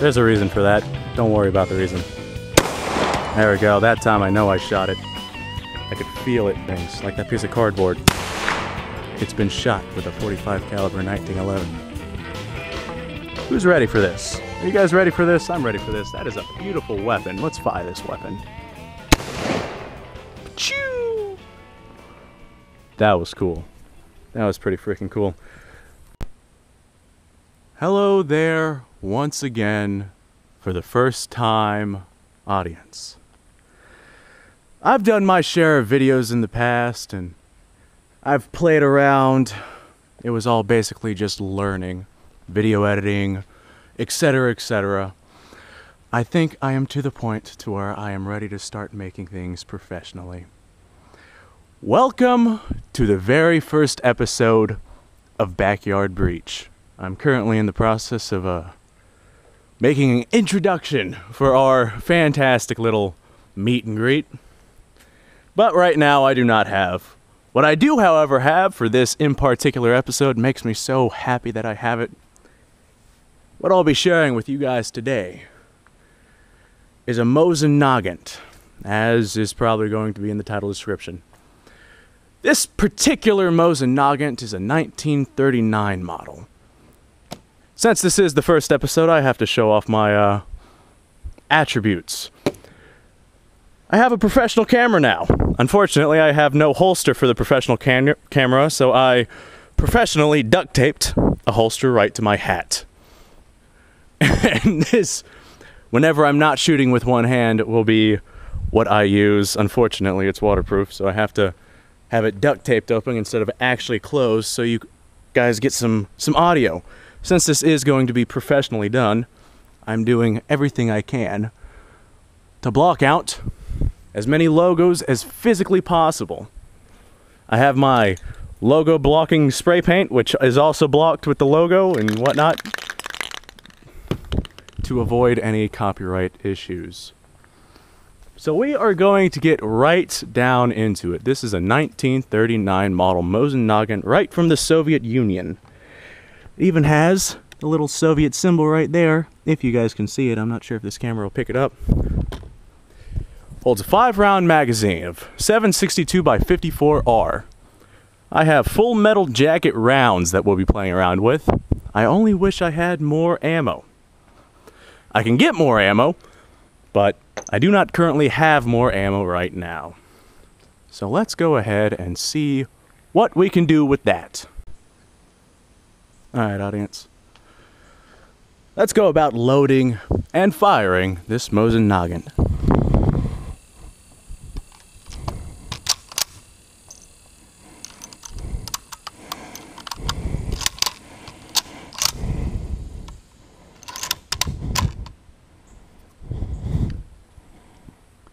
There's a reason for that. Don't worry about the reason. There we go. That time I know I shot it. I could feel it, things like that piece of cardboard. It's been shot with a .45 caliber 1911. Who's ready for this? Are you guys ready for this? I'm ready for this. That is a beautiful weapon. Let's fire this weapon. Choo! That was cool. That was pretty freaking cool. Hello there, once again, for the first time, audience. I've done my share of videos in the past, and I've played around. It was all basically just learning, video editing, etc., etc. I think I am to the point to where I am ready to start making things professionally. Welcome to the very first episode of Backyard Breach. I'm currently in the process of making an introduction for our fantastic little meet and greet. But right now I do not have. What I do, however, have for this in particular episode makes me so happy that I have it. What I'll be sharing with you guys today is a Mosin Nagant, as is probably going to be in the title description. This particular Mosin Nagant is a 1939 model. Since this is the first episode, I have to show off my attributes. I have a professional camera now. Unfortunately, I have no holster for the professional camera, so I professionally duct taped a holster right to my hat. And this, whenever I'm not shooting with one hand, will be what I use. Unfortunately, it's waterproof, so I have to have it duct taped open instead of actually closed so you guys get some audio. Since this is going to be professionally done, I'm doing everything I can to block out as many logos as physically possible. I have my logo blocking spray paint, which is also blocked with the logo and whatnot, to avoid any copyright issues. So we are going to get right down into it. This is a 1939 model Mosin Nagant right from the Soviet Union. It even has the little Soviet symbol right there, if you guys can see it. I'm not sure if this camera will pick it up. Holds a 5-round magazine of 7.62x54r. I have full metal jacket rounds that we'll be playing around with. I only wish I had more ammo. I can get more ammo, but I do not currently have more ammo right now. So let's go ahead and see what we can do with that. Alright, audience. Let's go about loading and firing this Mosin Nagant.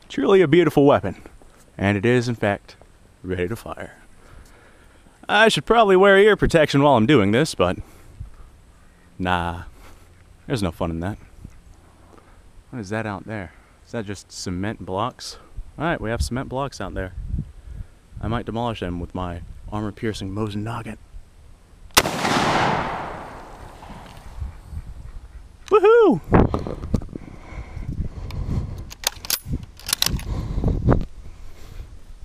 Truly a beautiful weapon, and it is in fact ready to fire. I should probably wear ear protection while I'm doing this, but nah, there's no fun in that. What is that out there? Is that just cement blocks? Alright, we have cement blocks out there. I might demolish them with my armor-piercing Mosin Nagant. Woohoo!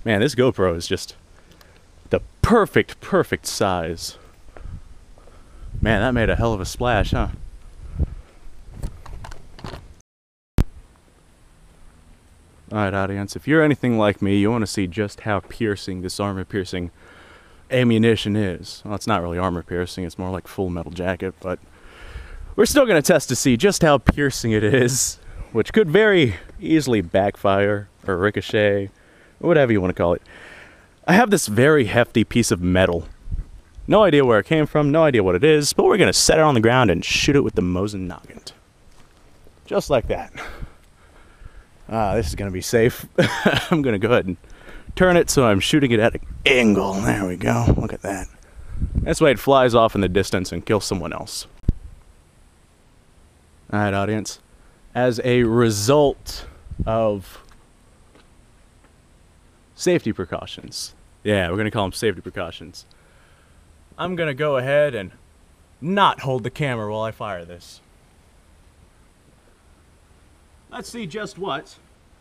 Man, this GoPro is just the perfect size. Man, that made a hell of a splash, huh? Alright, audience, if you're anything like me, you want to see just how piercing this armor-piercing ammunition is. Well, it's not really armor-piercing, it's more like full metal jacket, but we're still going to test to see just how piercing it is, which could very easily backfire or ricochet, or whatever you want to call it. I have this very hefty piece of metal. No idea where it came from, no idea what it is, but we're going to set it on the ground and shoot it with the Mosin Nagant. Just like that. This is going to be safe. I'm going to go ahead and turn it so I'm shooting it at an angle. There we go. Look at that. This way it flies off in the distance and kills someone else. Alright, audience. As a result of safety precautions. Yeah, we're going to call them safety precautions. I'm going to go ahead and not hold the camera while I fire this. let's see just what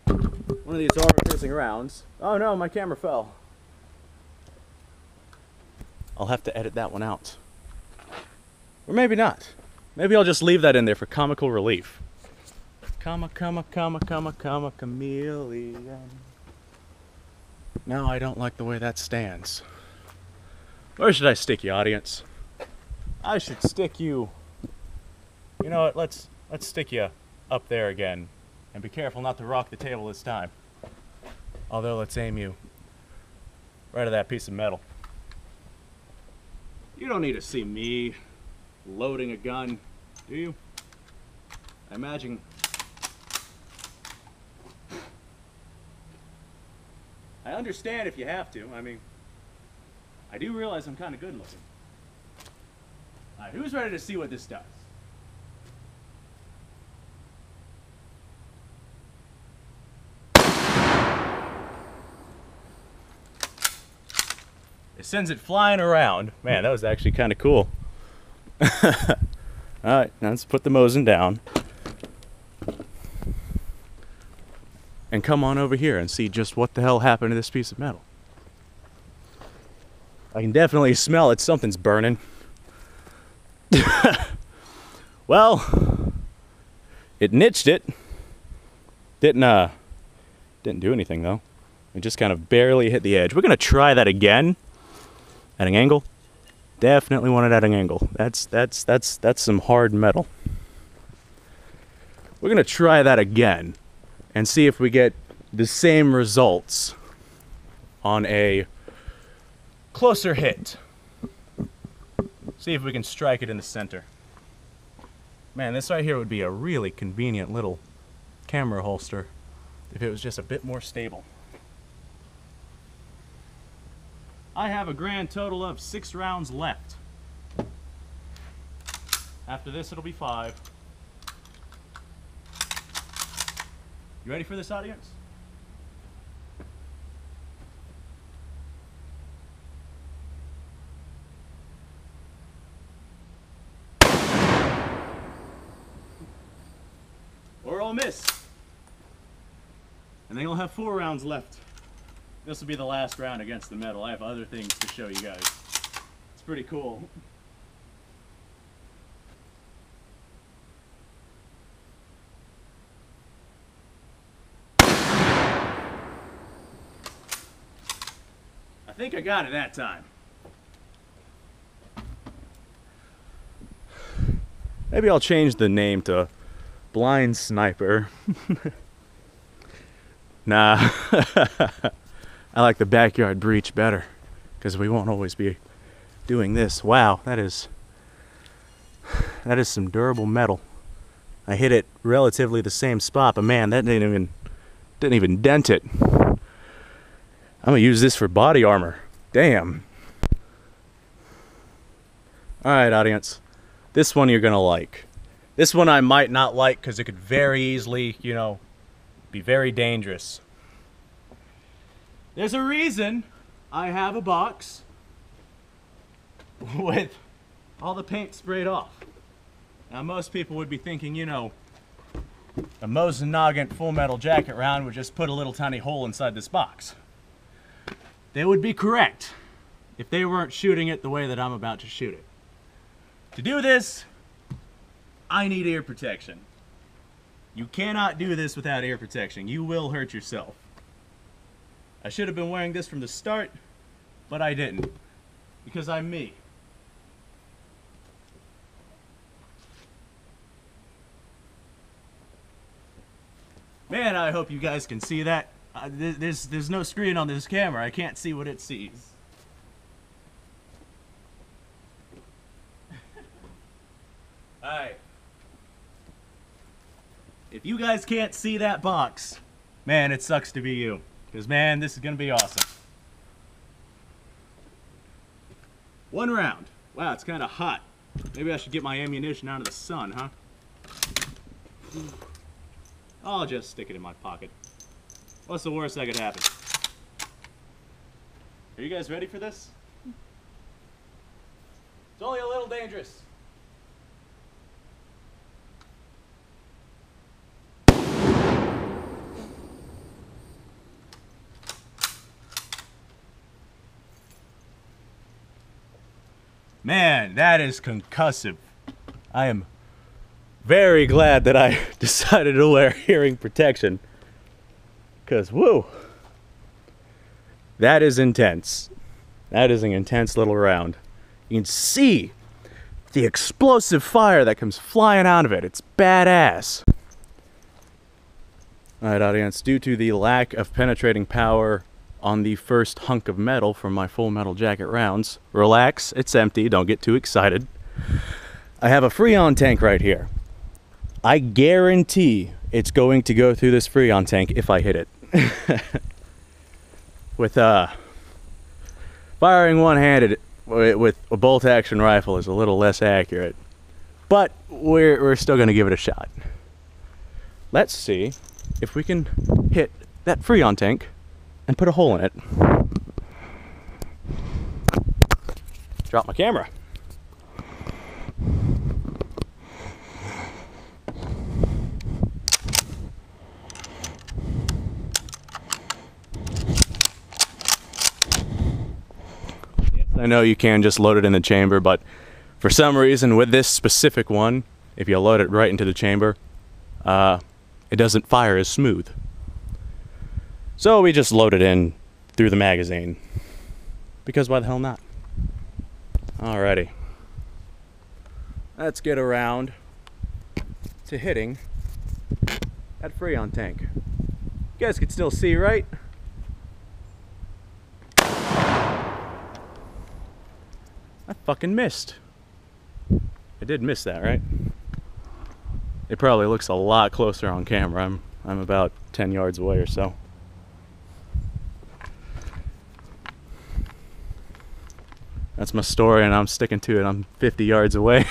one of these armor-piercing rounds. Oh no, my camera fell. I'll have to edit that one out. Or maybe not. Maybe I'll just leave that in there for comical relief. Chameleon. No, I don't like the way that stands. Where should I stick you, audience? I should stick you... You know what, let's stick you up there again. And be careful not to rock the table this time. Although, let's aim you right at that piece of metal. You don't need to see me loading a gun, do you? I imagine... I understand if you have to. I mean, I do realize I'm kind of good looking. Alright, who's ready to see what this does? It sends it flying around. Man, that was actually kind of cool. Alright, now let's put the Mosin down. And come on over here and see just what the hell happened to this piece of metal. I can definitely smell it. Something's burning. Well, it niched it. Didn't do anything though. It just kind of barely hit the edge. We're gonna try that again at an angle. Definitely want it at an angle. That's some hard metal. We're gonna try that again and see if we get the same results on a closer hit. See if we can strike it in the center. Man, this right here would be a really convenient little camera holster if it was just a bit more stable. I have a grand total of 6 rounds left. After this, it'll be 5. You ready for this, audience? Or I'll miss. And then you'll have 4 rounds left. This will be the last round against the metal. I have other things to show you guys. It's pretty cool. I think I got it that time. Maybe I'll change the name to Blind Sniper. Nah. I like the backyard breach better because we won't always be doing this. Wow, that is some durable metal. I hit it relatively the same spot, but man, that didn't even dent it. I'm gonna use this for body armor. Damn. Alright, audience. This one you're gonna like. This one I might not like because it could very easily, you know, be very dangerous. There's a reason I have a box with all the paint sprayed off. Now most people would be thinking, you know, a Mosin Nagant full metal jacket round would just put a little tiny hole inside this box. They would be correct if they weren't shooting it the way that I'm about to shoot it. To do this, I need ear protection. You cannot do this without ear protection. You will hurt yourself. I should have been wearing this from the start, but I didn't, because I'm me. Man, I hope you guys can see that. There's no screen on this camera. I can't see what it sees. Alright. If you guys can't see that box, man, it sucks to be you. Because, man, this is going to be awesome. 1 round. Wow, it's kind of hot. Maybe I should get my ammunition out of the sun, huh? I'll just stick it in my pocket. What's the worst that could happen? Are you guys ready for this? It's only a little dangerous. Man, that is concussive. I am very glad that I decided to wear hearing protection. Because, woo, that is intense. That is an intense little round. You can see the explosive fire that comes flying out of it. It's badass. Alright, audience, due to the lack of penetrating power on the first hunk of metal from my Full Metal Jacket rounds, relax, it's empty, don't get too excited. I have a Freon tank right here. I guarantee it's going to go through this Freon tank if I hit it. With firing one-handed with a bolt-action rifle is a little less accurate, but we're still going to give it a shot. Let's see if we can hit that Freon tank and put a hole in it. Drop my camera. I know you can just load it in the chamber, but for some reason with this specific one, if you load it right into the chamber, it doesn't fire as smooth. So we just load it in through the magazine, because why the hell not? Alrighty. Let's get around to hitting that Freon tank. You guys can still see, right? I fucking missed. I did miss that, right? It probably looks a lot closer on camera. I'm about 10 yards away or so. That's my story and I'm sticking to it. I'm 50 yards away.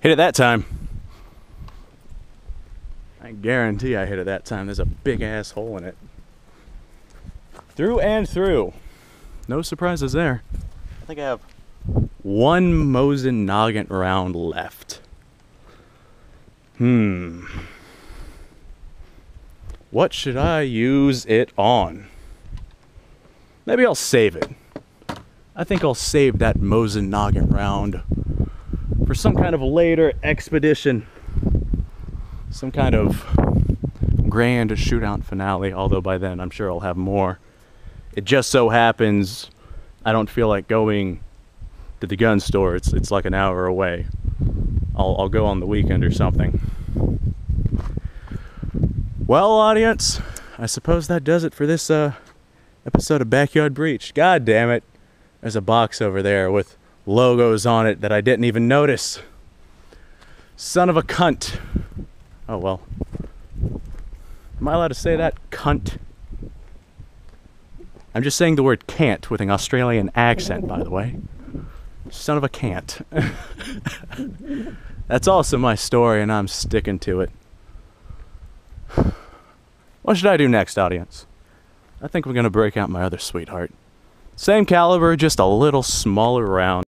Hit it that time. I guarantee I hit it that time. There's a big ass hole in it. Through and through. No surprises there. I think I have one Mosin Nagant round left. What should I use it on? Maybe I'll save it. I think I'll save that Mosin Nagant round for some kind of later expedition. Some kind of grand shootout finale, although by then I'm sure I'll have more. It just so happens I don't feel like going to the gun store. It's like an hour away. I'll go on the weekend or something. Well, audience, I suppose that does it for this episode of Backyard Breach. God damn it. There's a box over there with logos on it that I didn't even notice. Son of a cunt. Oh well. Am I allowed to say that? Cunt. I'm just saying the word can't with an Australian accent, by the way. Son of a can't. That's also my story and I'm sticking to it. What should I do next, audience? I think we're gonna break out my other sweetheart. Same caliber, just a little smaller round.